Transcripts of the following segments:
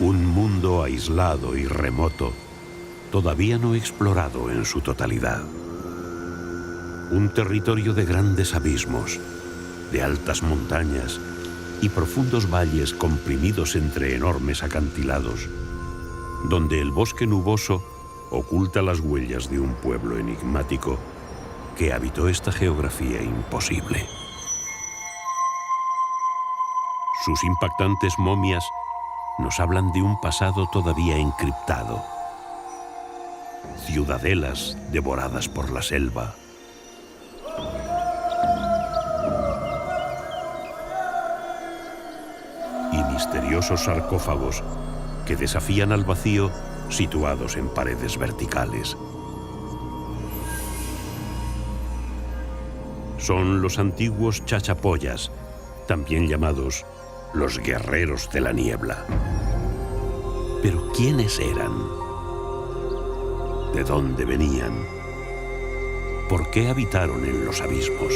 Un mundo aislado y remoto, todavía no explorado en su totalidad. Un territorio de grandes abismos, de altas montañas y profundos valles comprimidos entre enormes acantilados, donde el bosque nuboso oculta las huellas de un pueblo enigmático que habitó esta geografía imposible. Sus impactantes momias nos hablan de un pasado todavía encriptado. Ciudadelas devoradas por la selva. Y misteriosos sarcófagos que desafían al vacío situados en paredes verticales. Son los antiguos chachapoyas, también llamados los guerreros de la niebla. Pero ¿quiénes eran? ¿De dónde venían? ¿Por qué habitaron en los abismos?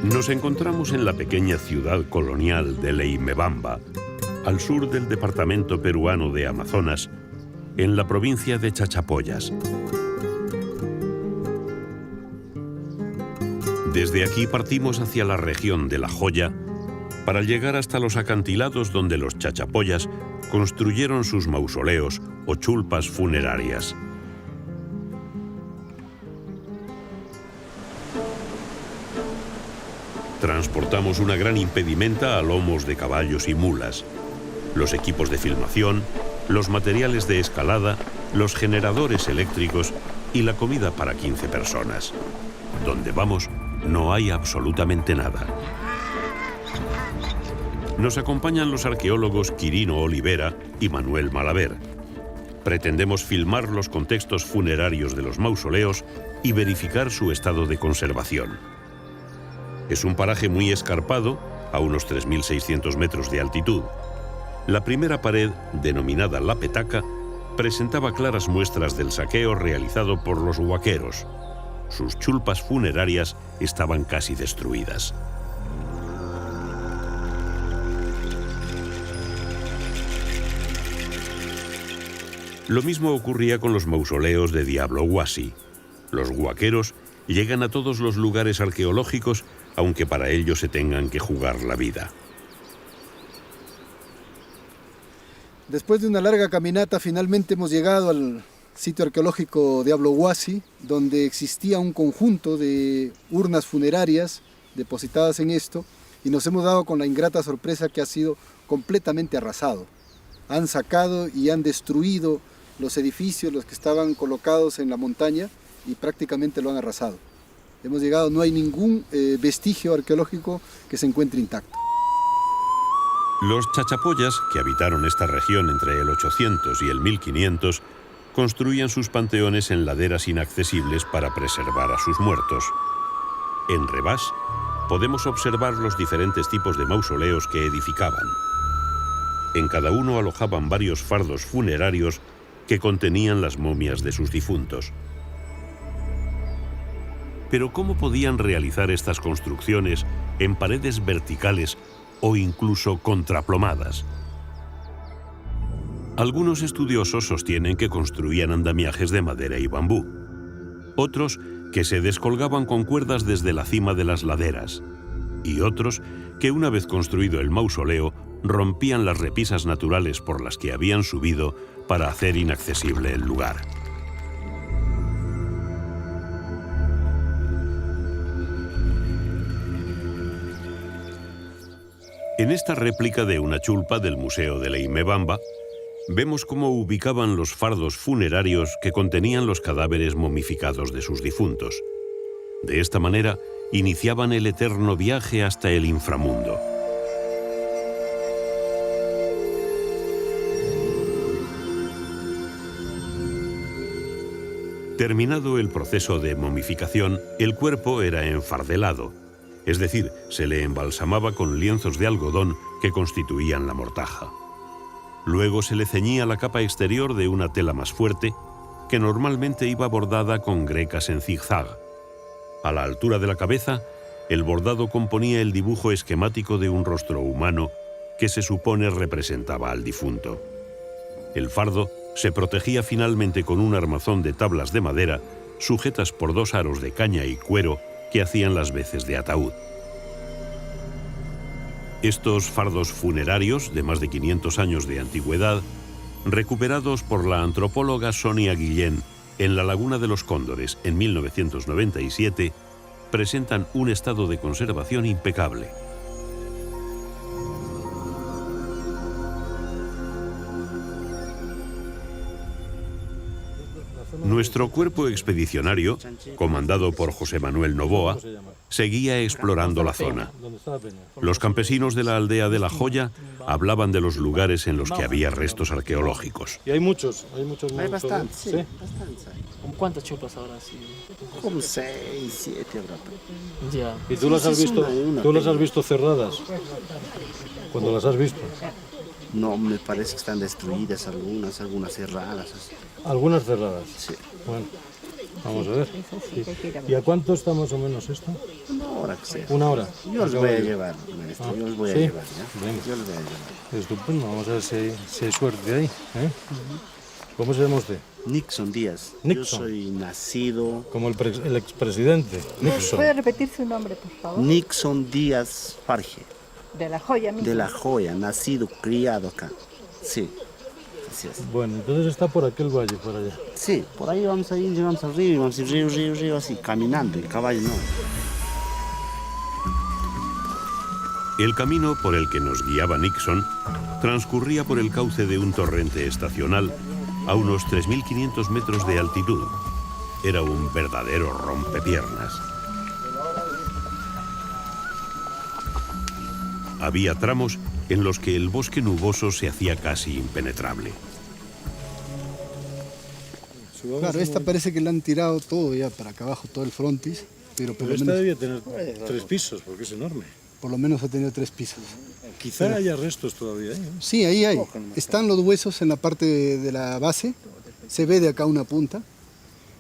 Nos encontramos en la pequeña ciudad colonial de Leimebamba, al sur del departamento peruano de Amazonas, en la provincia de Chachapoyas. Desde aquí partimos hacia la región de La Joya para llegar hasta los acantilados donde los chachapoyas construyeron sus mausoleos o chulpas funerarias. Transportamos una gran impedimenta a lomos de caballos y mulas, los equipos de filmación, los materiales de escalada, los generadores eléctricos y la comida para 15 personas. Donde vamos no hay absolutamente nada. Nos acompañan los arqueólogos Quirino Olivera y Manuel Malaver. Pretendemos filmar los contextos funerarios de los mausoleos y verificar su estado de conservación. Es un paraje muy escarpado, a unos 3.600 metros de altitud. La primera pared, denominada La Petaca, presentaba claras muestras del saqueo realizado por los huaqueros. Sus chulpas funerarias estaban casi destruidas. Lo mismo ocurría con los mausoleos de Diablo Huasi. Los huaqueros llegan a todos los lugares arqueológicos, aunque para ello se tengan que jugar la vida. Después de una larga caminata, finalmente hemos llegado al sitio arqueológico Diablo Huasi, donde existía un conjunto de urnas funerarias depositadas en esto, y nos hemos dado con la ingrata sorpresa que ha sido completamente arrasado. Han sacado y han destruido los edificios, los que estaban colocados en la montaña, y prácticamente lo han arrasado. Hemos llegado, no hay ningún vestigio arqueológico que se encuentre intacto. Los chachapoyas, que habitaron esta región entre el 800 y el 1500, construían sus panteones en laderas inaccesibles para preservar a sus muertos. En Rebás podemos observar los diferentes tipos de mausoleos que edificaban. En cada uno alojaban varios fardos funerarios que contenían las momias de sus difuntos. Pero ¿cómo podían realizar estas construcciones en paredes verticales o incluso contraplomadas? Algunos estudiosos sostienen que construían andamiajes de madera y bambú. Otros que se descolgaban con cuerdas desde la cima de las laderas. Y otros que una vez construido el mausoleo rompían las repisas naturales por las que habían subido para hacer inaccesible el lugar. En esta réplica de una chulpa del Museo de Leimebamba, vemos cómo ubicaban los fardos funerarios que contenían los cadáveres momificados de sus difuntos. De esta manera, iniciaban el eterno viaje hasta el inframundo. Terminado el proceso de momificación, el cuerpo era enfardelado, es decir, se le embalsamaba con lienzos de algodón que constituían la mortaja. Luego se le ceñía la capa exterior de una tela más fuerte, que normalmente iba bordada con grecas en zigzag. A la altura de la cabeza, el bordado componía el dibujo esquemático de un rostro humano que se supone representaba al difunto. El fardo se protegía finalmente con un armazón de tablas de madera sujetas por dos aros de caña y cuero que hacían las veces de ataúd. Estos fardos funerarios, de más de 500 años de antigüedad, recuperados por la antropóloga Sonia Guillén en la Laguna de los Cóndores en 1997, presentan un estado de conservación impecable. Nuestro cuerpo expedicionario, comandado por José Manuel Novoa, seguía explorando la zona. Los campesinos de la aldea de La Joya hablaban de los lugares en los que había restos arqueológicos. Y hay muchos. Hay bastantes, sí, ¿Sí? bastantes hay. ¿Cómo cuántas chulpas ahora sí? Como 6, 7 habrá. Ya. ¿Y tú las has Sí, visto? una ¿Tú las has pequeña. visto cerradas? Cuando las has visto. No, me parece que están destruidas algunas cerradas. Así. Algunas cerradas. Sí. Bueno, vamos a ver. Sí. ¿Y a cuánto está más o menos esto? Una hora que sea. Una hora. Yo los voy a llevar, maestro. Yo los voy a ¿sí? llevar, ¿ya? Venga. Yo los voy a llevar. Estupendo, vamos a ver si hay suerte ahí. ¿Eh? ¿Cómo se llama usted? Nixon Díaz. Nixon. Yo soy nacido Como el expresidente, Nixon. ¿Puede repetir su nombre, por favor? Nixon Díaz Farge, De La Joya mismo. de La Joya, nacido, criado acá. Sí, así es. Bueno, entonces está por aquel valle, por allá. Sí, por ahí vamos a ir, llegamos al río, vamos a ir río, así, caminando, y caballo no. El camino por el que nos guiaba Nixon transcurría por el cauce de un torrente estacional a unos 3.500 metros de altitud. Era un verdadero rompepiernas. Había tramos en los que el bosque nuboso se hacía casi impenetrable. Claro, esta parece que le han tirado todo ya para acá abajo, todo el frontis, pero por Pero lo esta menos, debía tener 3 pisos, porque es enorme. por lo menos ha tenido 3 pisos. Quizá haya restos todavía, ¿eh? Sí, ahí hay. Están los huesos en la parte de la base, se ve de acá una punta,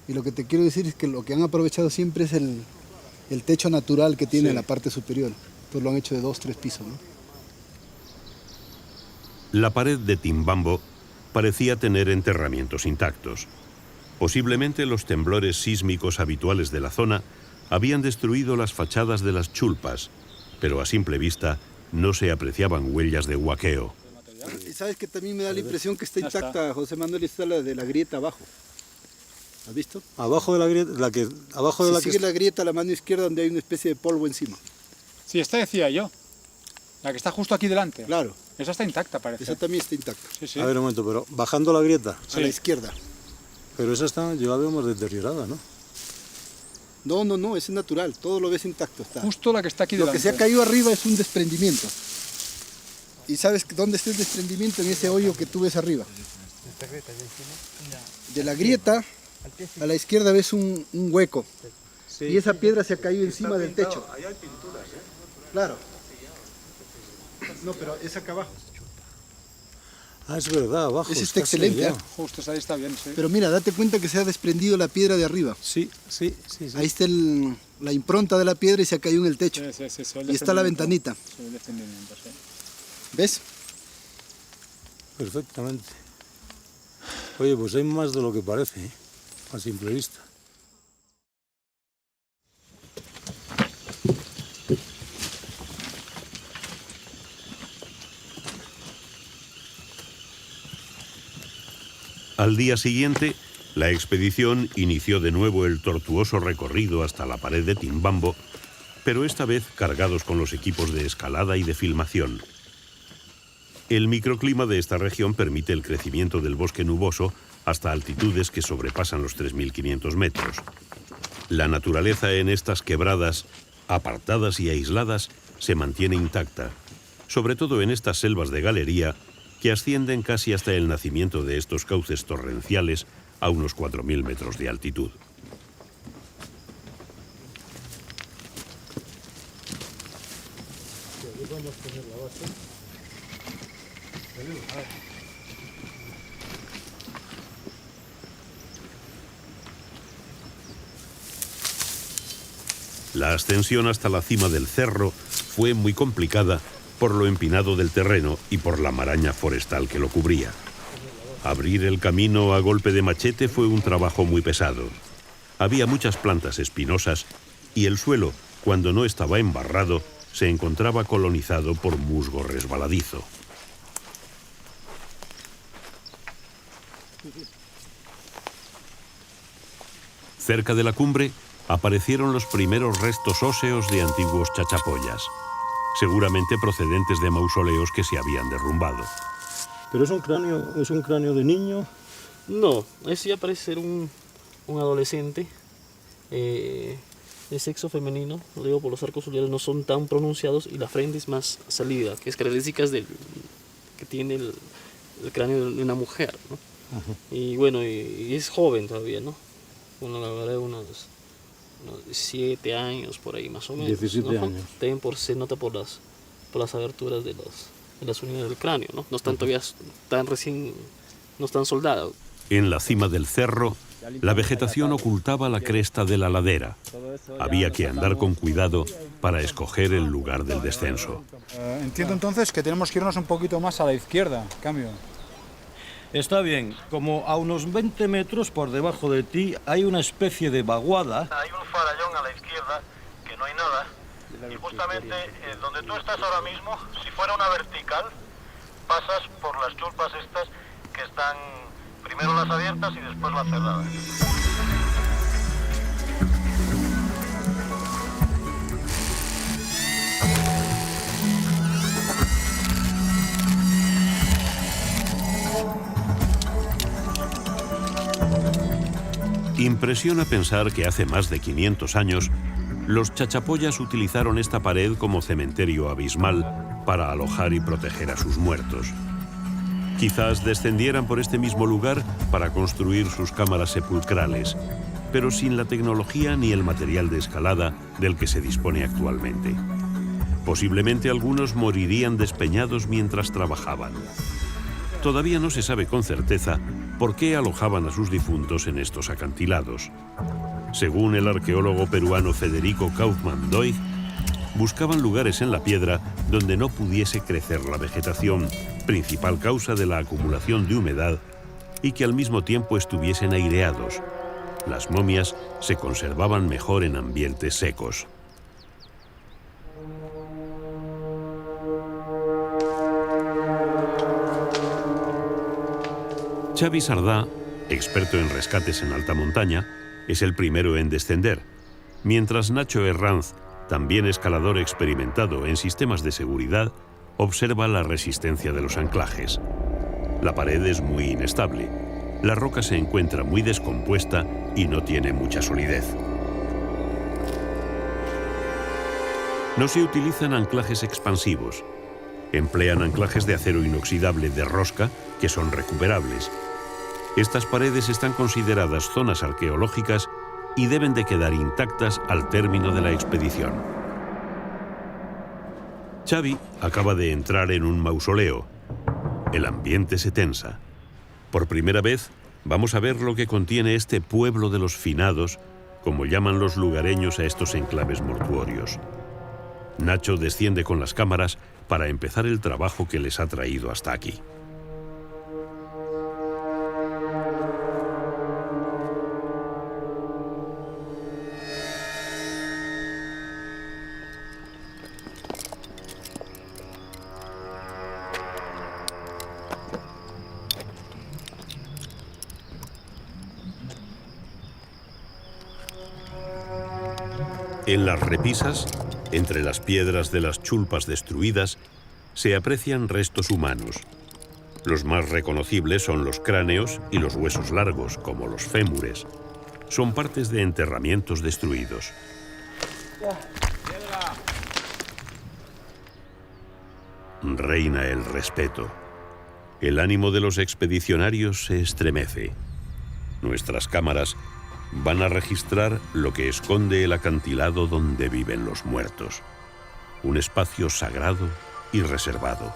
y lo que te quiero decir es que lo que han aprovechado siempre es el techo natural que tiene Sí. la parte superior. Entonces lo han hecho de 2, 3 pisos, ¿no? La pared de Timbambo parecía tener enterramientos intactos. Posiblemente los temblores sísmicos habituales de la zona habían destruido las fachadas de las chulpas, pero a simple vista no se apreciaban huellas de huaqueo. Y sabes que también me da la impresión que está intacta, José Manuel, está la de la grieta abajo. ¿Has visto? Abajo de la grieta, abajo de Si la sigue la grieta a la mano izquierda donde hay una especie de polvo encima. Sí, esta decía yo. La que está justo aquí delante. Claro, Esa está intacta, parece. esa también está intacta. Sí, sí. A ver un momento, pero bajando la grieta. A la izquierda. Pero esa está, yo la veo más deteriorada, ¿no? No, es natural, todo lo ves intacto está. Justo la que está aquí Lo delante. que se ha caído arriba es un desprendimiento. ¿Y sabes dónde está el desprendimiento? En ese hoyo que tú ves arriba. De la grieta a la izquierda ves un hueco. Y esa piedra se ha caído encima del techo. Ahí hay pinturas, ¿eh? Claro. No, pero es acá abajo. Ah, es verdad, abajo. Ese está excelente, allá. ¿eh? Justo ahí está bien, sí. Pero mira, date cuenta que se ha desprendido la piedra de arriba. Sí. Ahí está la impronta de la piedra y se ha caído en el techo. Sí, se ve el Y está la desprendimiento. ventanita. Se ve el desprendimiento, sí. ¿Ves? Perfectamente. Oye, pues hay más de lo que parece, ¿eh? A simple vista. Al día siguiente, la expedición inició de nuevo el tortuoso recorrido hasta la pared de Timbambo, pero esta vez cargados con los equipos de escalada y de filmación. El microclima de esta región permite el crecimiento del bosque nuboso hasta altitudes que sobrepasan los 3.500 metros. La naturaleza en estas quebradas, apartadas y aisladas, se mantiene intacta, sobre todo en estas selvas de galería que ascienden casi hasta el nacimiento de estos cauces torrenciales a unos 4.000 metros de altitud. La ascensión hasta la cima del cerro fue muy complicada por lo empinado del terreno y por la maraña forestal que lo cubría. Abrir el camino a golpe de machete fue un trabajo muy pesado. Había muchas plantas espinosas y el suelo, cuando no estaba embarrado, se encontraba colonizado por musgo resbaladizo. Cerca de la cumbre aparecieron los primeros restos óseos de antiguos chachapoyas, seguramente procedentes de mausoleos que se habían derrumbado. ¿Pero es un cráneo de niño? No, ese ya parece ser un adolescente de sexo femenino. Lo digo por los arcos ciliares no son tan pronunciados y la frente es más salida, que es característica que tiene el cráneo de una mujer, ¿no? Y bueno, y es joven todavía, ¿no? Bueno, la verdad, unos 17 años por ahí más o menos. 17 ¿no? años. También se nota por las aberturas de las unidades del cráneo, ¿no? No están todavía no están soldados. En la cima del cerro, la vegetación ocultaba la cresta de la ladera. Había que andar con cuidado para escoger el lugar del descenso. Entiendo entonces que tenemos que irnos un poquito más a la izquierda, cambio. Está bien, como a unos 20 metros por debajo de ti hay una especie de vaguada. Hay un farallón a la izquierda, que no hay nada, y justamente donde tú estás ahora mismo, si fuera una vertical, pasas por las chulpas estas que están primero las abiertas y después las cerradas. Impresiona pensar que hace más de 500 años, los chachapoyas utilizaron esta pared como cementerio abismal para alojar y proteger a sus muertos. Quizás descendieran por este mismo lugar para construir sus cámaras sepulcrales, pero sin la tecnología ni el material de escalada del que se dispone actualmente. Posiblemente algunos morirían despeñados mientras trabajaban. Todavía no se sabe con certeza por qué alojaban a sus difuntos en estos acantilados. Según el arqueólogo peruano Federico Kaufmann Doig, buscaban lugares en la piedra donde no pudiese crecer la vegetación, principal causa de la acumulación de humedad, y que al mismo tiempo estuviesen aireados. Las momias se conservaban mejor en ambientes secos. Xavi Sardá, experto en rescates en alta montaña, es el primero en descender, mientras Nacho Herranz, también escalador experimentado en sistemas de seguridad, observa la resistencia de los anclajes. La pared es muy inestable, la roca se encuentra muy descompuesta y no tiene mucha solidez. No se utilizan anclajes expansivos. Emplean anclajes de acero inoxidable de rosca que son recuperables. Estas paredes están consideradas zonas arqueológicas y deben de quedar intactas al término de la expedición. Xavi acaba de entrar en un mausoleo. El ambiente se tensa. Por primera vez vamos a ver lo que contiene este pueblo de los finados, como llaman los lugareños a estos enclaves mortuorios. Nacho desciende con las cámaras para empezar el trabajo que les ha traído hasta aquí. En las repisas, entre las piedras de las chulpas destruidas, se aprecian restos humanos. Los más reconocibles son los cráneos y los huesos largos, como los fémures. Son partes de enterramientos destruidos. Reina el respeto. El ánimo de los expedicionarios se estremece. Nuestras cámaras van a registrar lo que esconde el acantilado donde viven los muertos. Un espacio sagrado y reservado.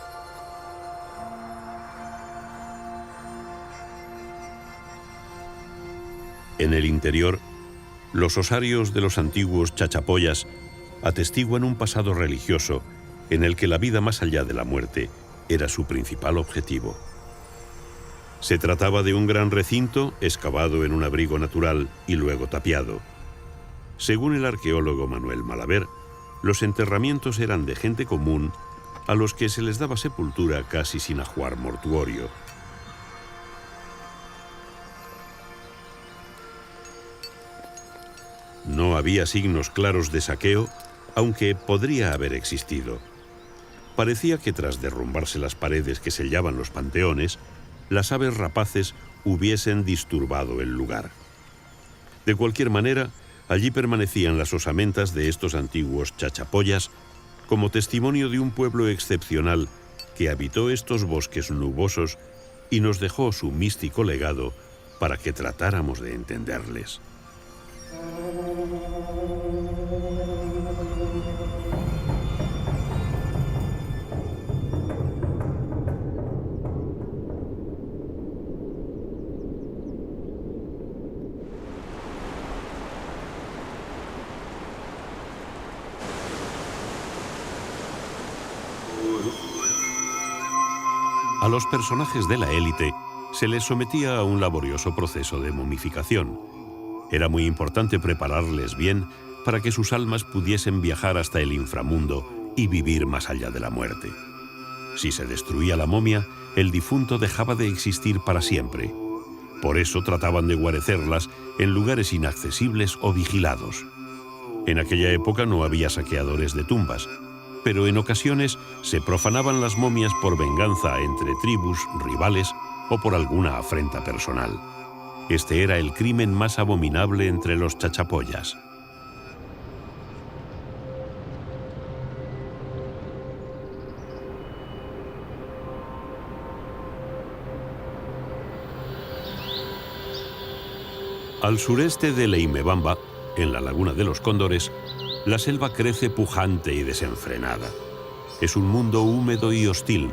En el interior, los osarios de los antiguos chachapoyas atestiguan un pasado religioso en el que la vida más allá de la muerte era su principal objetivo. Se trataba de un gran recinto excavado en un abrigo natural y luego tapiado. Según el arqueólogo Manuel Malaver, los enterramientos eran de gente común a los que se les daba sepultura casi sin ajuar mortuorio. No había signos claros de saqueo, aunque podría haber existido. Parecía que tras derrumbarse las paredes que sellaban los panteones, las aves rapaces hubiesen disturbado el lugar. De cualquier manera, allí permanecían las osamentas de estos antiguos chachapoyas como testimonio de un pueblo excepcional que habitó estos bosques nubosos y nos dejó su místico legado para que tratáramos de entenderles. A los personajes de la élite se les sometía a un laborioso proceso de momificación. Era muy importante prepararles bien para que sus almas pudiesen viajar hasta el inframundo y vivir más allá de la muerte. Si se destruía la momia, el difunto dejaba de existir para siempre. Por eso trataban de guarecerlas en lugares inaccesibles o vigilados. En aquella época no había saqueadores de tumbas, pero en ocasiones se profanaban las momias por venganza entre tribus rivales o por alguna afrenta personal. Este era el crimen más abominable entre los chachapoyas. Al sureste de Leimebamba, en la laguna de los Cóndores, la selva crece pujante y desenfrenada. Es un mundo húmedo y hostil.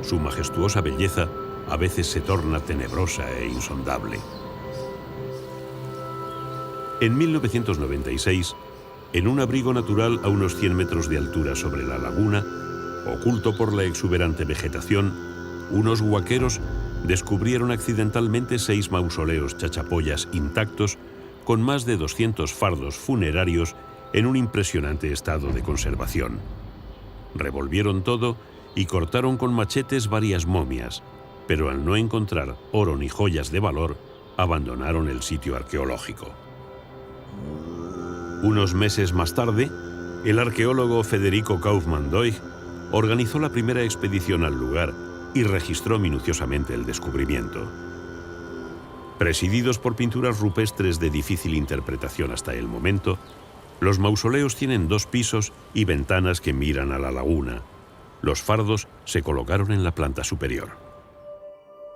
Su majestuosa belleza a veces se torna tenebrosa e insondable. En 1996, en un abrigo natural a unos 100 metros de altura sobre la laguna, oculto por la exuberante vegetación, unos huaqueros descubrieron accidentalmente 6 mausoleos chachapoyas intactos con más de 200 fardos funerarios en un impresionante estado de conservación. Revolvieron todo y cortaron con machetes varias momias, pero al no encontrar oro ni joyas de valor, abandonaron el sitio arqueológico. Unos meses más tarde, el arqueólogo Federico Kaufmann-Doig organizó la primera expedición al lugar y registró minuciosamente el descubrimiento. Presididos por pinturas rupestres de difícil interpretación hasta el momento, los mausoleos tienen 2 pisos y ventanas que miran a la laguna. Los fardos se colocaron en la planta superior.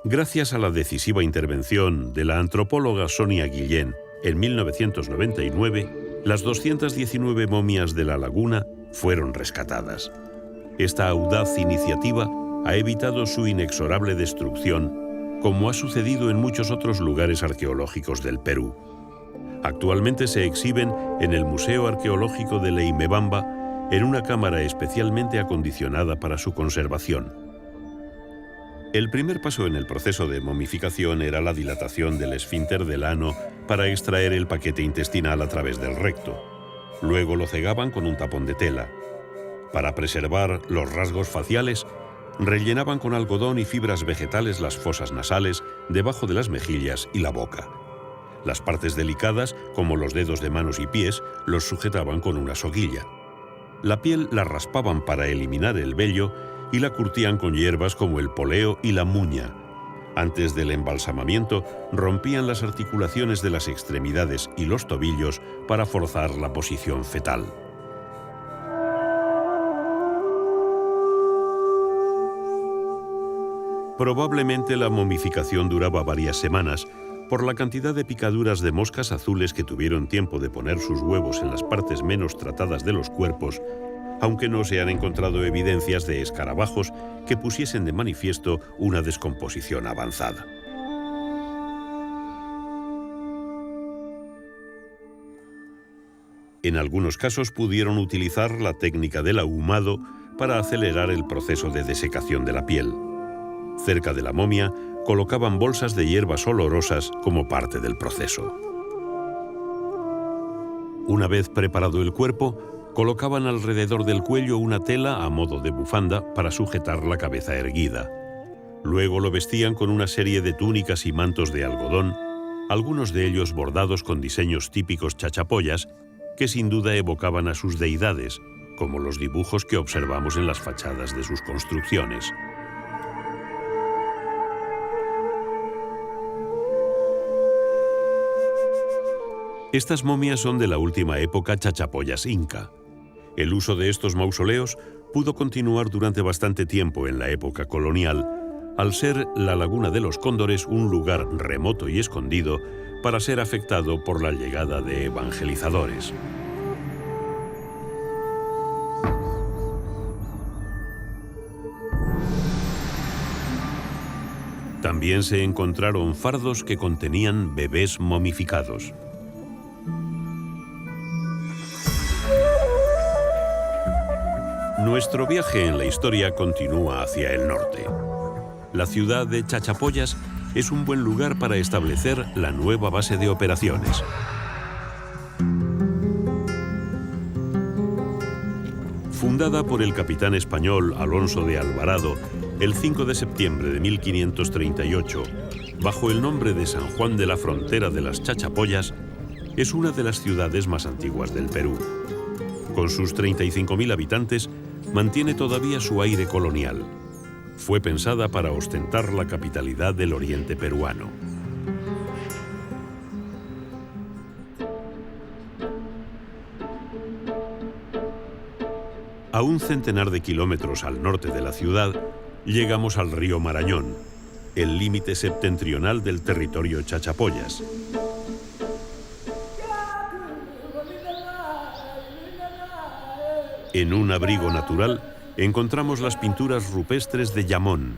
Gracias a la decisiva intervención de la antropóloga Sonia Guillén en 1999, las 219 momias de la laguna fueron rescatadas. Esta audaz iniciativa ha evitado su inexorable destrucción, como ha sucedido en muchos otros lugares arqueológicos del Perú. Actualmente se exhiben en el Museo Arqueológico de Leimebamba en una cámara especialmente acondicionada para su conservación. El primer paso en el proceso de momificación era la dilatación del esfínter del ano para extraer el paquete intestinal a través del recto. Luego lo cegaban con un tapón de tela. Para preservar los rasgos faciales, rellenaban con algodón y fibras vegetales las fosas nasales debajo de las mejillas y la boca. Las partes delicadas, como los dedos de manos y pies, los sujetaban con una soguilla. La piel la raspaban para eliminar el vello y la curtían con hierbas como el poleo y la muña. Antes del embalsamamiento, rompían las articulaciones de las extremidades y los tobillos para forzar la posición fetal. Probablemente la momificación duraba varias semanas por la cantidad de picaduras de moscas azules que tuvieron tiempo de poner sus huevos en las partes menos tratadas de los cuerpos, aunque no se han encontrado evidencias de escarabajos que pusiesen de manifiesto una descomposición avanzada. En algunos casos pudieron utilizar la técnica del ahumado para acelerar el proceso de desecación de la piel. Cerca de la momia colocaban bolsas de hierbas olorosas como parte del proceso. Una vez preparado el cuerpo, colocaban alrededor del cuello una tela a modo de bufanda para sujetar la cabeza erguida. Luego lo vestían con una serie de túnicas y mantos de algodón, algunos de ellos bordados con diseños típicos chachapoyas que sin duda evocaban a sus deidades, como los dibujos que observamos en las fachadas de sus construcciones. Estas momias son de la última época chachapoyas inca. El uso de estos mausoleos pudo continuar durante bastante tiempo en la época colonial, al ser la Laguna de los Cóndores un lugar remoto y escondido para ser afectado por la llegada de evangelizadores. También se encontraron fardos que contenían bebés momificados. Nuestro viaje en la historia continúa hacia el norte. La ciudad de Chachapoyas es un buen lugar para establecer la nueva base de operaciones. Fundada por el capitán español Alonso de Alvarado el 5 de septiembre de 1538, bajo el nombre de San Juan de la Frontera de las Chachapoyas, es una de las ciudades más antiguas del Perú. Con sus 35.000 habitantes, mantiene todavía su aire colonial. Fue pensada para ostentar la capitalidad del oriente peruano. A un centenar de kilómetros al norte de la ciudad, llegamos al río Marañón, el límite septentrional del territorio Chachapoyas. En un abrigo natural encontramos las pinturas rupestres de Yamón,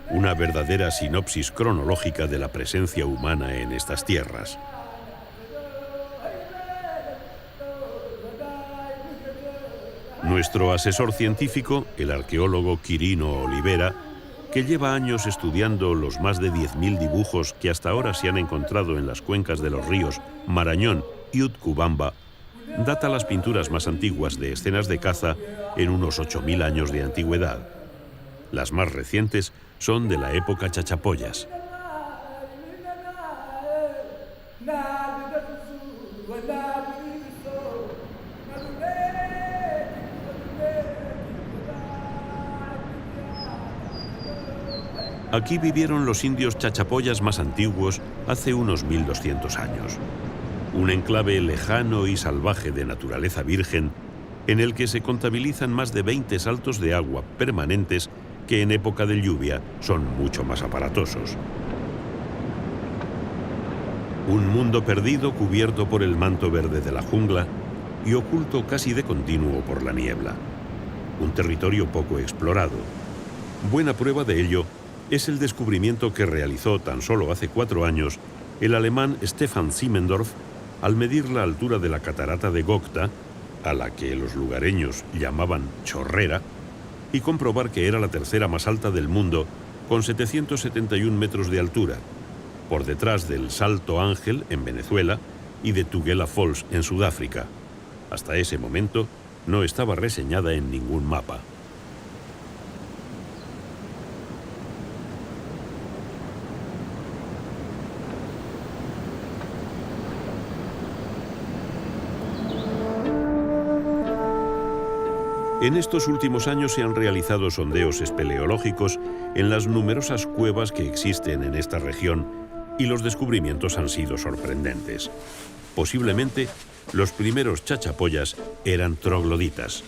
una verdadera sinopsis cronológica de la presencia humana en estas tierras. Nuestro asesor científico, el arqueólogo Quirino Olivera, que lleva años estudiando los más de 10.000 dibujos que hasta ahora se han encontrado en las cuencas de los ríos Marañón y Utcubamba, data las pinturas más antiguas de escenas de caza en unos 8.000 años de antigüedad. Las más recientes son de la época Chachapoyas. Aquí vivieron los indios chachapoyas más antiguos hace unos 1200 años. Un enclave lejano y salvaje de naturaleza virgen en el que se contabilizan más de 20 saltos de agua permanentes que en época de lluvia son mucho más aparatosos. Un mundo perdido cubierto por el manto verde de la jungla y oculto casi de continuo por la niebla. Un territorio poco explorado. Buena prueba de ello es el descubrimiento que realizó tan solo hace 4 años el alemán Stefan Simmendorf al medir la altura de la catarata de Gocta, a la que los lugareños llamaban Chorrera, y comprobar que era la tercera más alta del mundo, con 771 metros de altura, por detrás del Salto Ángel en Venezuela y de Tugela Falls en Sudáfrica. Hasta ese momento no estaba reseñada en ningún mapa. En estos últimos años se han realizado sondeos espeleológicos en las numerosas cuevas que existen en esta región y los descubrimientos han sido sorprendentes. Posiblemente, los primeros chachapoyas eran trogloditas.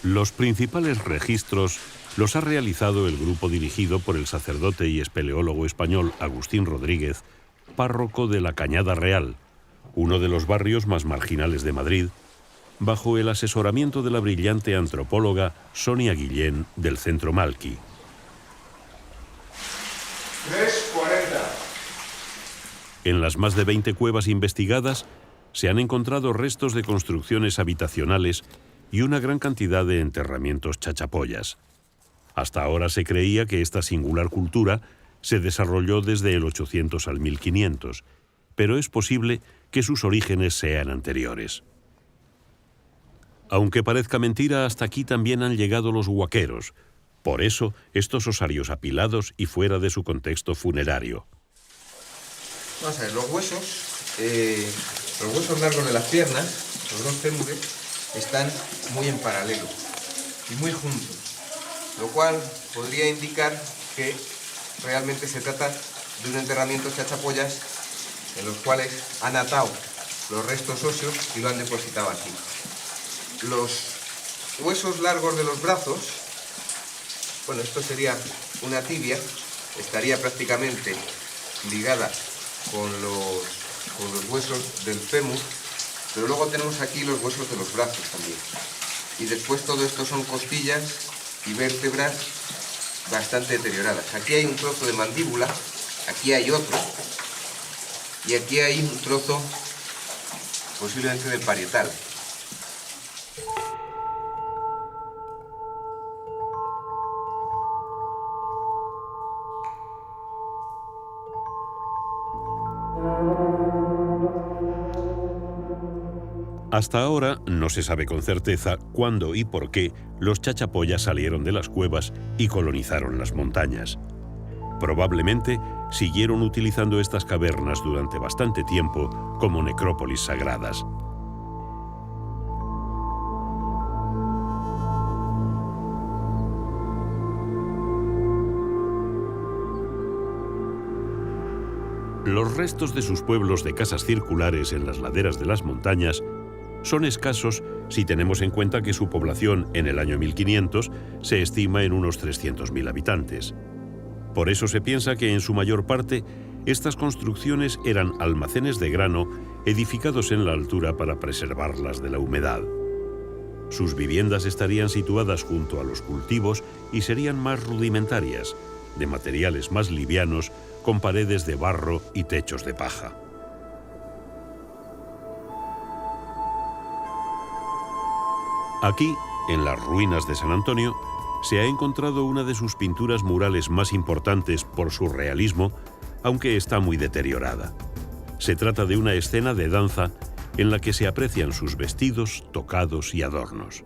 Los principales registros los ha realizado el grupo dirigido por el sacerdote y espeleólogo español Agustín Rodríguez, párroco de la Cañada Real, uno de los barrios más marginales de Madrid, bajo el asesoramiento de la brillante antropóloga Sonia Guillén del Centro Malqui. 3:40. En las más de 20 cuevas investigadas se han encontrado restos de construcciones habitacionales y una gran cantidad de enterramientos chachapoyas. Hasta ahora se creía que esta singular cultura se desarrolló desde el 800 al 1500, pero es posible que sus orígenes sean anteriores. Aunque parezca mentira, hasta aquí también han llegado los huaqueros. Por eso, estos osarios apilados y fuera de su contexto funerario. Vamos a ver, los huesos largos de las piernas, los dos fémures, están muy en paralelo y muy juntos, lo cual podría indicar que realmente se trata de un enterramiento chachapoyas en los cuales han atado los restos óseos y lo han depositado aquí. Los huesos largos de los brazos, bueno, esto sería una tibia, estaría prácticamente ligada con los huesos del fémur, pero luego tenemos aquí los huesos de los brazos también. Y después todo esto son costillas y vértebras bastante deterioradas. Aquí hay un trozo de mandíbula, aquí hay otro, y aquí hay un trozo posiblemente de parietal. Hasta ahora no se sabe con certeza cuándo y por qué los chachapoyas salieron de las cuevas y colonizaron las montañas. Probablemente siguieron utilizando estas cavernas durante bastante tiempo como necrópolis sagradas. Los restos de sus pueblos de casas circulares en las laderas de las montañas son escasos si tenemos en cuenta que su población en el año 1500 se estima en unos 300.000 habitantes. Por eso se piensa que en su mayor parte estas construcciones eran almacenes de grano edificados en la altura para preservarlas de la humedad. Sus viviendas estarían situadas junto a los cultivos y serían más rudimentarias, de materiales más livianos, con paredes de barro y techos de paja. Aquí, en las ruinas de San Antonio, se ha encontrado una de sus pinturas murales más importantes por su realismo, aunque está muy deteriorada. Se trata de una escena de danza en la que se aprecian sus vestidos, tocados y adornos.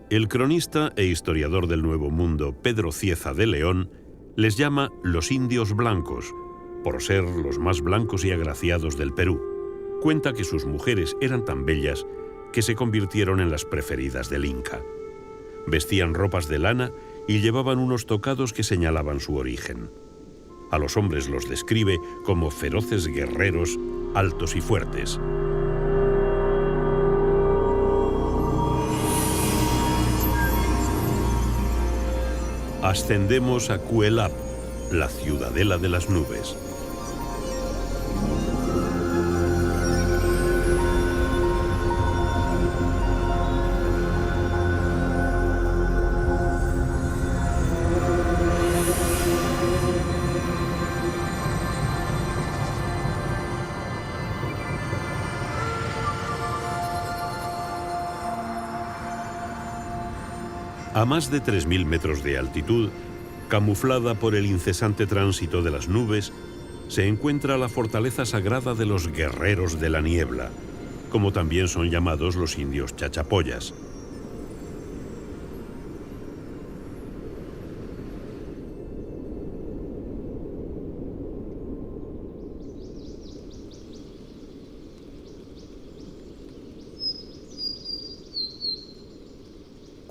El cronista e historiador del Nuevo Mundo, Pedro Cieza de León, les llama los indios blancos, por ser los más blancos y agraciados del Perú. Cuenta que sus mujeres eran tan bellas que se convirtieron en las preferidas del Inca. Vestían ropas de lana y llevaban unos tocados que señalaban su origen. A los hombres los describe como feroces guerreros, altos y fuertes. Ascendemos a Cuelap, la ciudadela de las nubes. A más de 3.000 metros de altitud, camuflada por el incesante tránsito de las nubes, se encuentra la fortaleza sagrada de los guerreros de la niebla, como también son llamados los indios chachapoyas.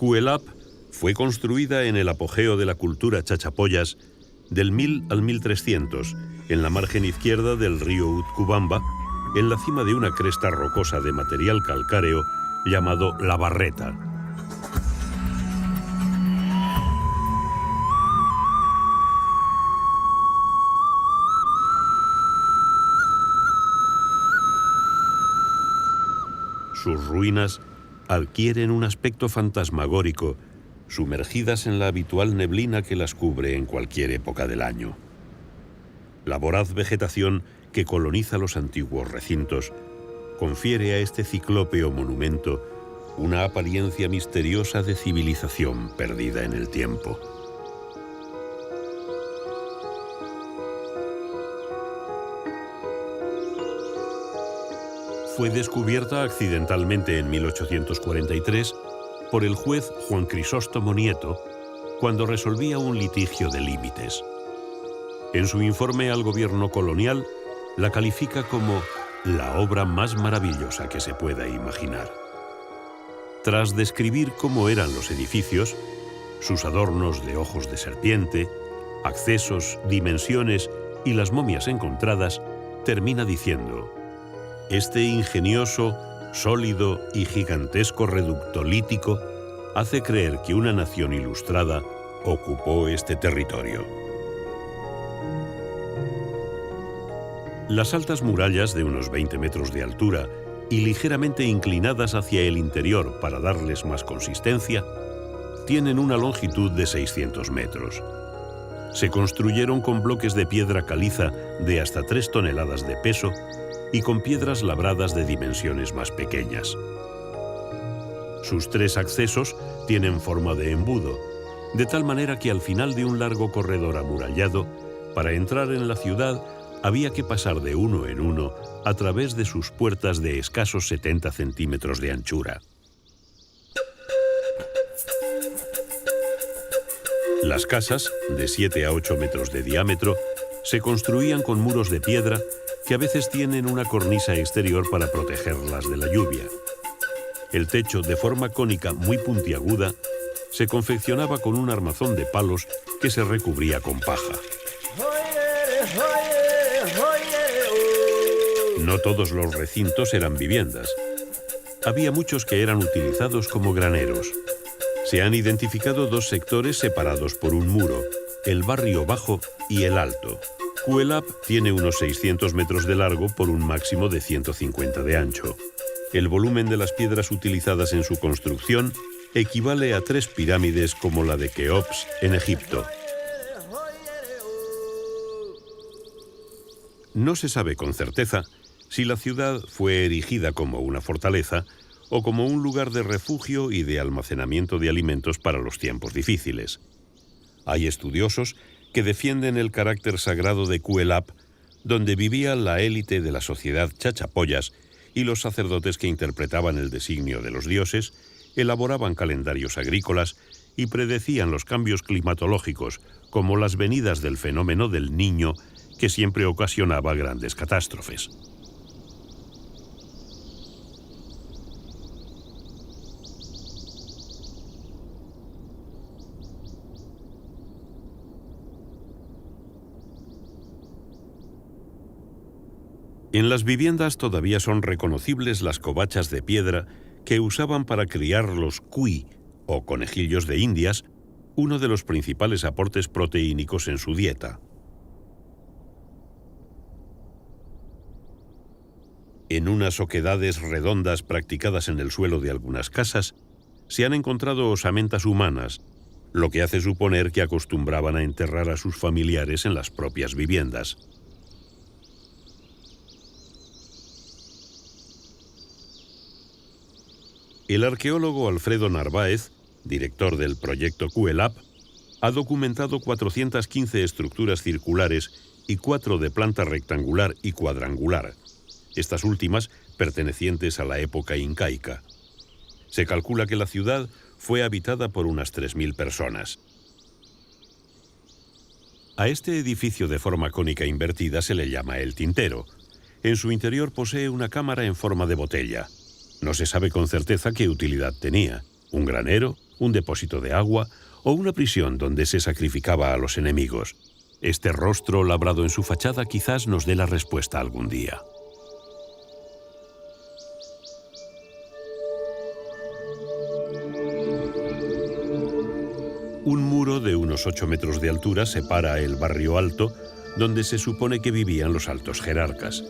Cuelap fue construida en el apogeo de la cultura chachapoyas del 1000 al 1300, en la margen izquierda del río Utcubamba, en la cima de una cresta rocosa de material calcáreo llamado La Barreta. Sus ruinas adquieren un aspecto fantasmagórico, sumergidas en la habitual neblina que las cubre en cualquier época del año. La voraz vegetación que coloniza los antiguos recintos confiere a este ciclópeo monumento una apariencia misteriosa de civilización perdida en el tiempo. Fue descubierta accidentalmente en 1843 por el juez Juan Crisóstomo Nieto cuando resolvía un litigio de límites. En su informe al gobierno colonial, la califica como la obra más maravillosa que se pueda imaginar. Tras describir cómo eran los edificios, sus adornos de ojos de serpiente, accesos, dimensiones y las momias encontradas, termina diciendo: este ingenioso, sólido y gigantesco reducto lítico hace creer que una nación ilustrada ocupó este territorio. Las altas murallas de unos 20 metros de altura y ligeramente inclinadas hacia el interior para darles más consistencia, tienen una longitud de 600 metros. Se construyeron con bloques de piedra caliza de hasta 3 toneladas de peso y con piedras labradas de dimensiones más pequeñas. Sus 3 accesos tienen forma de embudo, de tal manera que al final de un largo corredor amurallado, para entrar en la ciudad había que pasar de uno en uno a través de sus puertas de escasos 70 centímetros de anchura. Las casas, de 7 a 8 metros de diámetro, se construían con muros de piedra que a veces tienen una cornisa exterior para protegerlas de la lluvia. El techo, de forma cónica muy puntiaguda, se confeccionaba con un armazón de palos que se recubría con paja. No todos los recintos eran viviendas. Había muchos que eran utilizados como graneros. Se han identificado 2 sectores separados por un muro, el barrio bajo y el alto. Cuelap tiene unos 600 metros de largo por un máximo de 150 de ancho. El volumen de las piedras utilizadas en su construcción equivale a 3 pirámides como la de Keops en Egipto. No se sabe con certeza si la ciudad fue erigida como una fortaleza o como un lugar de refugio y de almacenamiento de alimentos para los tiempos difíciles. Hay estudiosos que defienden el carácter sagrado de Cuelap, donde vivía la élite de la sociedad chachapoyas y los sacerdotes que interpretaban el designio de los dioses, elaboraban calendarios agrícolas y predecían los cambios climatológicos, como las venidas del fenómeno del Niño, que siempre ocasionaba grandes catástrofes. En las viviendas todavía son reconocibles las covachas de piedra que usaban para criar los cuy, o conejillos de Indias, uno de los principales aportes proteínicos en su dieta. En unas oquedades redondas practicadas en el suelo de algunas casas, se han encontrado osamentas humanas, lo que hace suponer que acostumbraban a enterrar a sus familiares en las propias viviendas. El arqueólogo Alfredo Narváez, director del proyecto Cuelap, ha documentado 415 estructuras circulares y 4 de planta rectangular y cuadrangular, estas últimas pertenecientes a la época incaica. Se calcula que la ciudad fue habitada por unas 3.000 personas. A este edificio de forma cónica invertida se le llama el tintero. En su interior posee una cámara en forma de botella. No se sabe con certeza qué utilidad tenía, un granero, un depósito de agua o una prisión donde se sacrificaba a los enemigos. Este rostro labrado en su fachada quizás nos dé la respuesta algún día. Un muro de unos 8 metros de altura separa el barrio alto, donde se supone que vivían los altos jerarcas.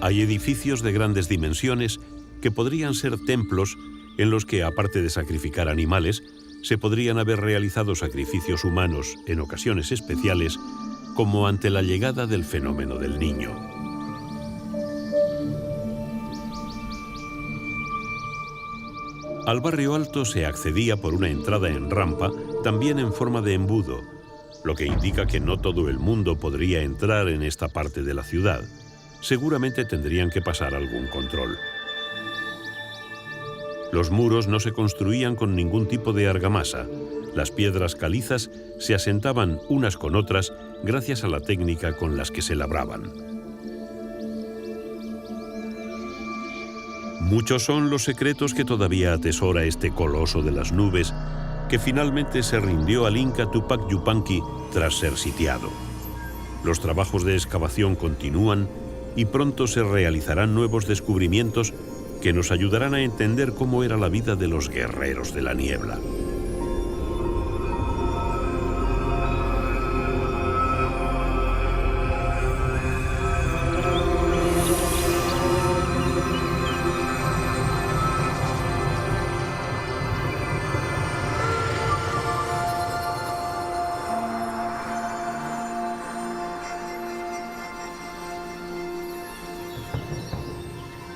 Hay edificios de grandes dimensiones que podrían ser templos en los que, aparte de sacrificar animales, se podrían haber realizado sacrificios humanos en ocasiones especiales, como ante la llegada del fenómeno del niño. Al barrio alto se accedía por una entrada en rampa, también en forma de embudo, lo que indica que no todo el mundo podría entrar en esta parte de la ciudad. Seguramente tendrían que pasar algún control. Los muros no se construían con ningún tipo de argamasa. Las piedras calizas se asentaban unas con otras gracias a la técnica con las que se labraban. Muchos son los secretos que todavía atesora este coloso de las nubes, que finalmente se rindió al Inca Tupac Yupanqui tras ser sitiado. Los trabajos de excavación continúan y pronto se realizarán nuevos descubrimientos que nos ayudarán a entender cómo era la vida de los guerreros de la niebla.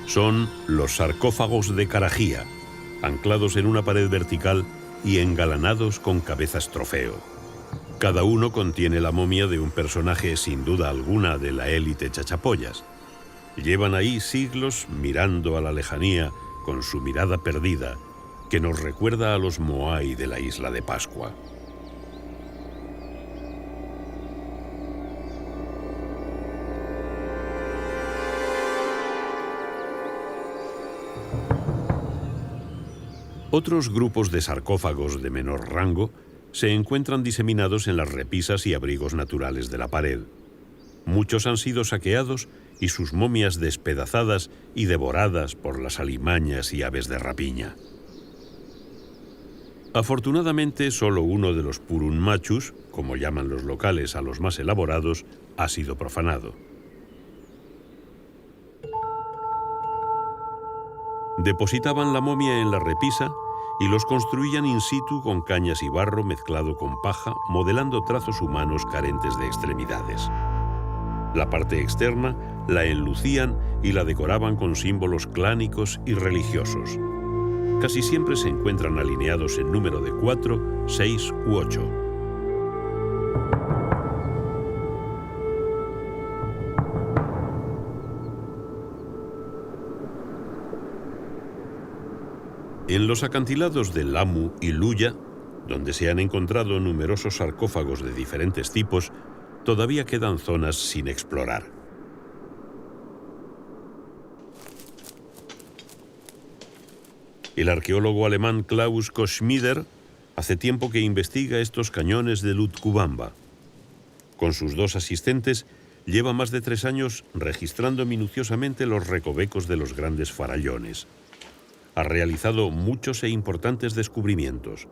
Son los sarcófagos de Carajía, anclados en una pared vertical y engalanados con cabezas trofeo. Cada uno contiene la momia de un personaje sin duda alguna de la élite chachapoyas. Llevan ahí siglos mirando a la lejanía con su mirada perdida, que nos recuerda a los Moai de la isla de Pascua. Otros grupos de sarcófagos de menor rango se encuentran diseminados en las repisas y abrigos naturales de la pared. Muchos han sido saqueados y sus momias despedazadas y devoradas por las alimañas y aves de rapiña. Afortunadamente, solo uno de los purunmachus, como llaman los locales a los más elaborados, ha sido profanado. Depositaban la momia en la repisa y los construían in situ con cañas y barro mezclado con paja, modelando trazos humanos carentes de extremidades. La parte externa la enlucían y la decoraban con símbolos clánicos y religiosos. Casi siempre se encuentran alineados en número de 4, 6 u 8. En los acantilados de Lamu y Luya, donde se han encontrado numerosos sarcófagos de diferentes tipos, todavía quedan zonas sin explorar. El arqueólogo alemán Klaus Koschmider hace tiempo que investiga estos cañones de Lutcubamba. Con sus 2 asistentes, lleva más de 3 años registrando minuciosamente los recovecos de los grandes farallones. Ha realizado muchos e importantes descubrimientos.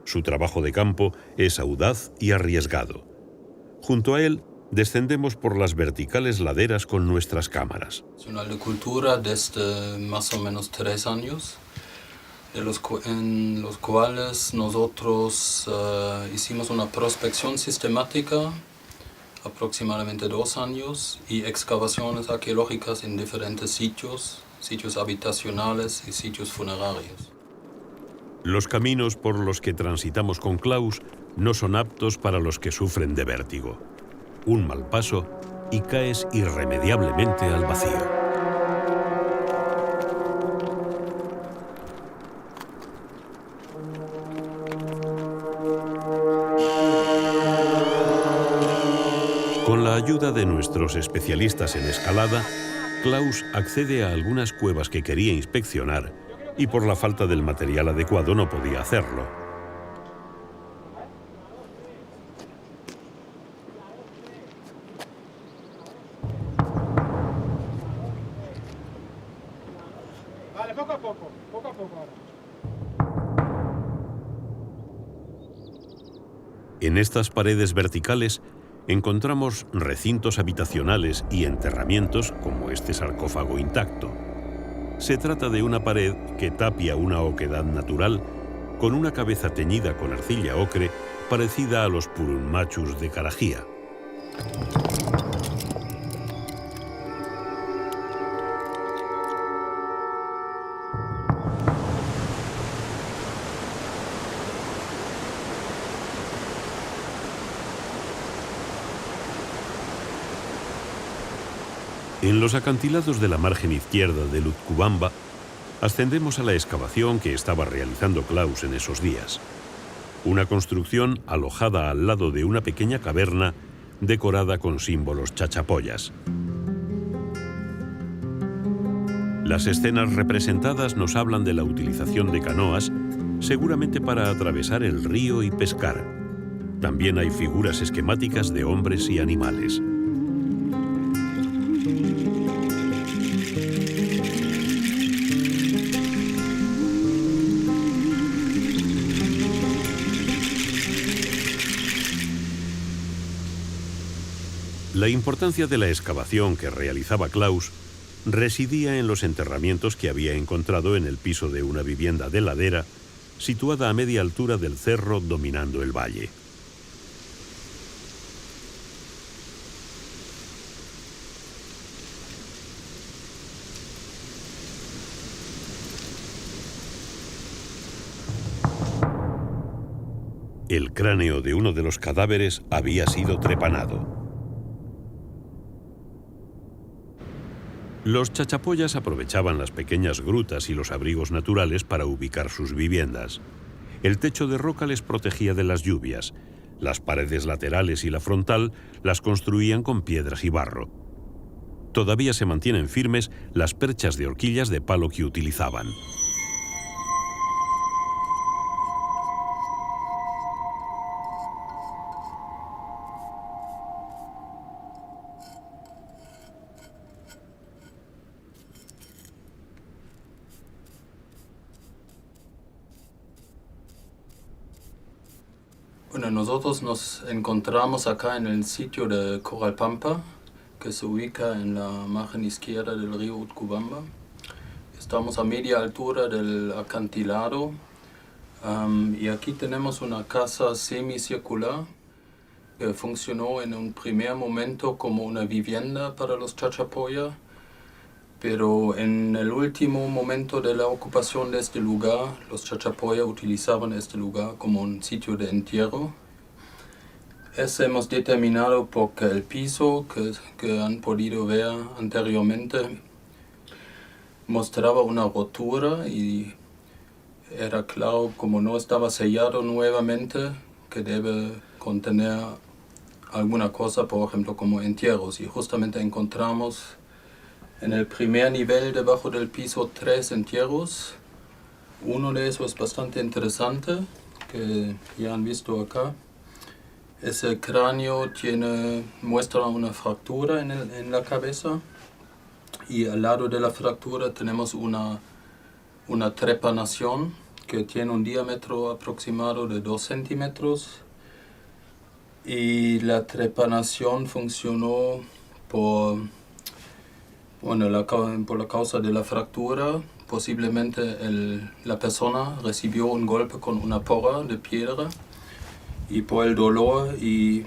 Su trabajo de campo es audaz y arriesgado. Junto a él, descendemos por las verticales laderas con nuestras cámaras. De cultura desde más o menos 3 años, en los cuales nosotros hicimos una prospección sistemática, aproximadamente 2 años, y excavaciones arqueológicas en diferentes sitios habitacionales y sitios funerarios. Los caminos por los que transitamos con Klaus no son aptos para los que sufren de vértigo. Un mal paso y caes irremediablemente al vacío. Con la ayuda de nuestros especialistas en escalada, Klaus accede a algunas cuevas que quería inspeccionar y por la falta del material adecuado no podía hacerlo. Vale, poco a poco ahora. En estas paredes verticales encontramos recintos habitacionales y enterramientos como este sarcófago intacto. Se trata de una pared que tapia una oquedad natural con una cabeza teñida con arcilla ocre parecida a los purunmachus de Karajía. En los acantilados de la margen izquierda del Utcubamba, ascendemos a la excavación que estaba realizando Klaus en esos días. Una construcción alojada al lado de una pequeña caverna decorada con símbolos chachapoyas. Las escenas representadas nos hablan de la utilización de canoas, seguramente para atravesar el río y pescar. También hay figuras esquemáticas de hombres y animales. La importancia de la excavación que realizaba Klaus residía en los enterramientos que había encontrado en el piso de una vivienda de ladera situada a media altura del cerro dominando el valle. El cráneo de uno de los cadáveres había sido trepanado. Los chachapoyas aprovechaban las pequeñas grutas y los abrigos naturales para ubicar sus viviendas. El techo de roca les protegía de las lluvias. Las paredes laterales y la frontal las construían con piedras y barro. Todavía se mantienen firmes las perchas de horquillas de palo que utilizaban. Bueno, nosotros nos encontramos acá en el sitio de Coralpampa, que se ubica en la margen izquierda del río Utcubamba. Estamos a media altura del acantilado y aquí tenemos una casa semicircular que funcionó en un primer momento como una vivienda para los chachapoya, pero en el último momento de la ocupación de este lugar, los chachapoya utilizaban este lugar como un sitio de entierro. Eso hemos determinado porque el piso que han podido ver anteriormente mostraba una rotura y era claro, como no estaba sellado nuevamente, que debe contener alguna cosa, por ejemplo, como entierros. Y justamente encontramos en el primer nivel, debajo del piso, 3 entierros. Uno de esos es bastante interesante, que ya han visto acá. Ese cráneo muestra una fractura en la cabeza y al lado de la fractura tenemos una trepanación que tiene un diámetro aproximado de 2 centímetros y la trepanación funcionó por la causa de la fractura. Posiblemente la persona recibió un golpe con una porra de piedra y por el dolor y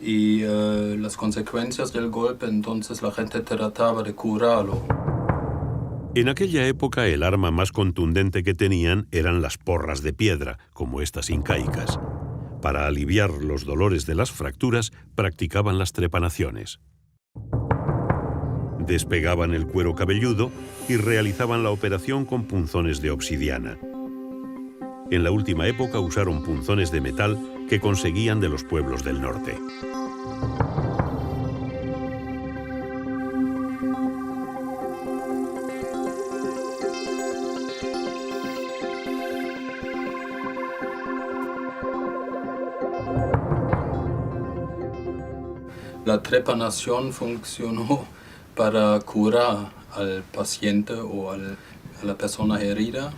las consecuencias del golpe, entonces la gente trataba de curarlo. En aquella época el arma más contundente que tenían eran las porras de piedra, como estas incaicas. Para aliviar los dolores de las fracturas, practicaban las trepanaciones. Despegaban el cuero cabelludo y realizaban la operación con punzones de obsidiana. En la última época usaron punzones de metal que conseguían de los pueblos del norte. La trepanación funcionó para curar al paciente o a la persona herida,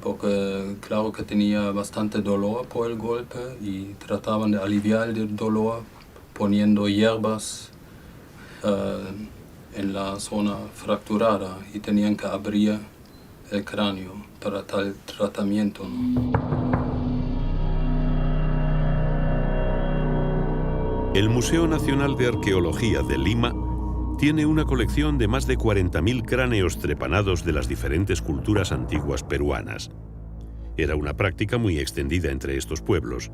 porque claro que tenía bastante dolor por el golpe y trataban de aliviar el dolor poniendo hierbas en la zona fracturada y tenían que abrir el cráneo para tal tratamiento, ¿no? El Museo Nacional de Arqueología de Lima tiene una colección de más de 40.000 cráneos trepanados de las diferentes culturas antiguas peruanas. Era una práctica muy extendida entre estos pueblos.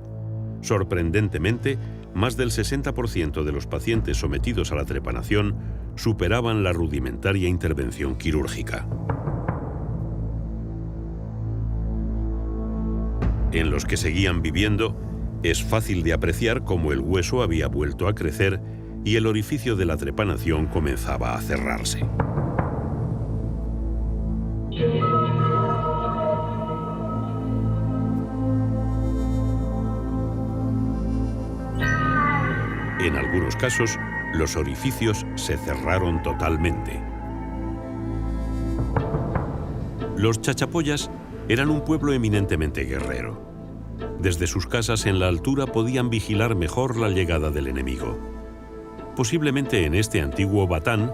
Sorprendentemente, más del 60% de los pacientes sometidos a la trepanación superaban la rudimentaria intervención quirúrgica. En los que seguían viviendo, es fácil de apreciar cómo el hueso había vuelto a crecer y el orificio de la trepanación comenzaba a cerrarse. En algunos casos, los orificios se cerraron totalmente. Los chachapoyas eran un pueblo eminentemente guerrero. Desde sus casas en la altura podían vigilar mejor la llegada del enemigo. Posiblemente en este antiguo batán,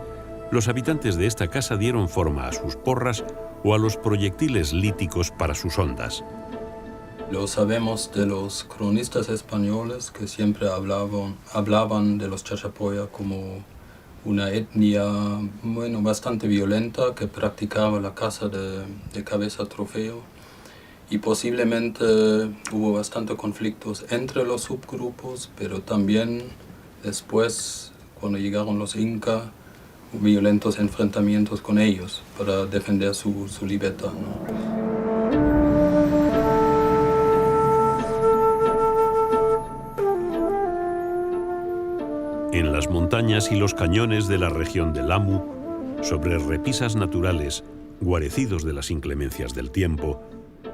los habitantes de esta casa dieron forma a sus porras o a los proyectiles líticos para sus hondas. Lo sabemos de los cronistas españoles que siempre hablaban de los chachapoya como una etnia bastante violenta que practicaba la caza de cabeza trofeo. Y posiblemente hubo bastantes conflictos entre los subgrupos, pero también después, cuando llegaron los incas, violentos enfrentamientos con ellos para defender su libertad, ¿no? En las montañas y los cañones de la región de Lamu, sobre repisas naturales, guarecidos de las inclemencias del tiempo,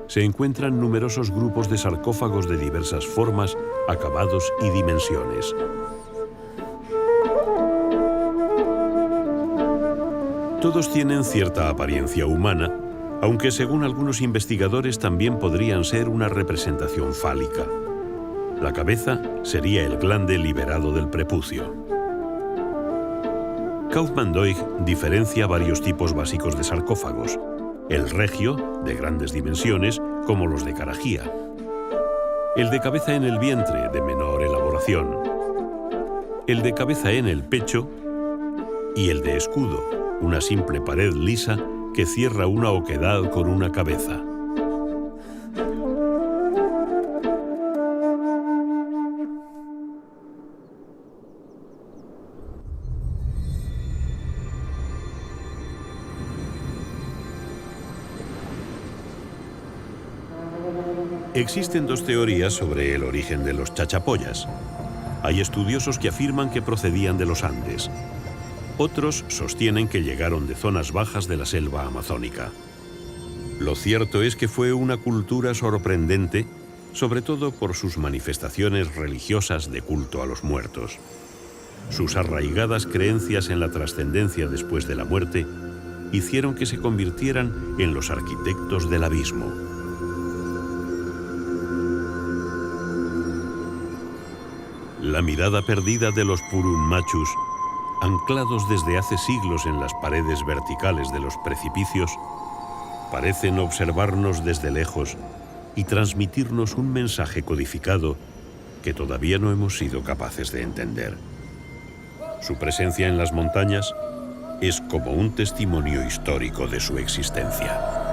se encuentran numerosos grupos de sarcófagos de diversas formas, acabados y dimensiones. Todos tienen cierta apariencia humana, aunque según algunos investigadores también podrían ser una representación fálica. La cabeza sería el glande liberado del prepucio. Kaufmann-Doig diferencia varios tipos básicos de sarcófagos: el regio, de grandes dimensiones, como los de Carajía; el de cabeza en el vientre, de menor elaboración; el de cabeza en el pecho; y el de escudo, una simple pared lisa que cierra una oquedad con una cabeza. Existen dos teorías sobre el origen de los chachapoyas. Hay estudiosos que afirman que procedían de los Andes. Otros sostienen que llegaron de zonas bajas de la selva amazónica. Lo cierto es que fue una cultura sorprendente, sobre todo por sus manifestaciones religiosas de culto a los muertos. Sus arraigadas creencias en la trascendencia después de la muerte hicieron que se convirtieran en los arquitectos del abismo. La mirada perdida de los Purun Machus, anclados desde hace siglos en las paredes verticales de los precipicios, parecen observarnos desde lejos y transmitirnos un mensaje codificado que todavía no hemos sido capaces de entender. Su presencia en las montañas es como un testimonio histórico de su existencia.